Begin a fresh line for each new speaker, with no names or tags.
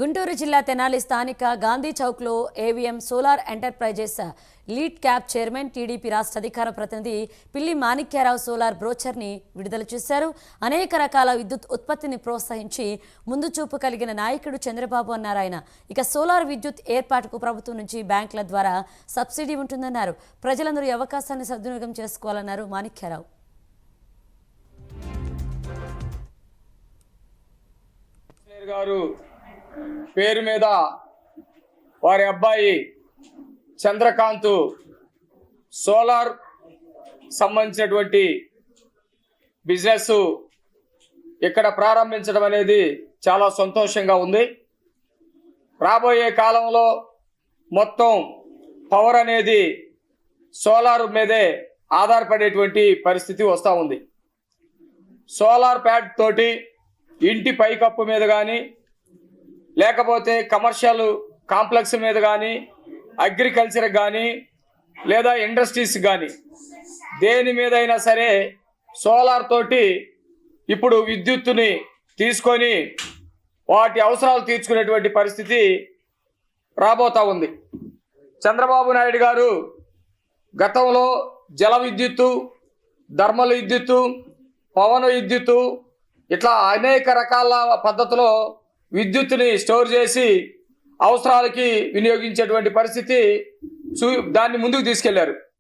గుంటూరు జిల్లా తెనాలి స్థానిక గాంధీ చౌక్లో AVM solar enterprises lead cap chairman TDP రాష్ట్ర అధికార ప్రతినిధి పిల్లి మాణిక్యారావు సోలార్ బ్రోచర్ని విడుదల చేశారు. అనేక రకాల విద్యుత్ ఉత్పత్తిని ప్రోత్సహించి ముందు చూపు కలిగిన నాయకుడు చంద్రబాబు అన్నారు ఆయన. ఇక సోలార్ విద్యుత్ ఏర్పాటుకు ప్రభుత్వం నుంచి బ్యాంకుల ద్వారా సబ్సిడీ ఉంటుందన్నారు. ప్రజలందరూ ఈ అవకాశాన్ని సద్వినియోగం చేసుకోవాలన్నారు మాణిక్యారావు.
గారు పేరు మీద వారి అబ్బాయి చంద్రకాంత్ సోలార్ సంబంధించినటువంటి బిజినెస్ ఇక్కడ ప్రారంభించడం అనేది చాలా సంతోషంగా ఉంది. రాబోయే కాలంలో మొత్తం పవర్ అనేది సోలార్ మీదే ఆధారపడేటువంటి పరిస్థితి వస్తూ ఉంది. సోలార్ ప్యాడ్ తోటి ఇంటి పైకప్పు మీద కానీ లేకపోతే కమర్షియల్ కాంప్లెక్స్ మీద కానీ అగ్రికల్చర్ కానీ లేదా ఇండస్ట్రీస్ కానీ దేని మీద అయినా సరే సోలార్ తోటి ఇప్పుడు విద్యుత్తుని తీసుకొని వాటి అవసరాలు తీర్చుకునేటువంటి పరిస్థితి రాబోతూ ఉంది. చంద్రబాబు నాయుడు గారు గతంలో జల విద్యుత్తు, థర్మల్ విద్యుత్తు, పవన విద్యుత్తు ఇట్లా అనేక రకాల పద్ధతిలో విద్యుత్తుని స్టోర్ చేసి అవసరాలకి వినియోగించేటువంటి పరిస్థితి దాన్ని ముందుకు తీసుకెళ్లారు.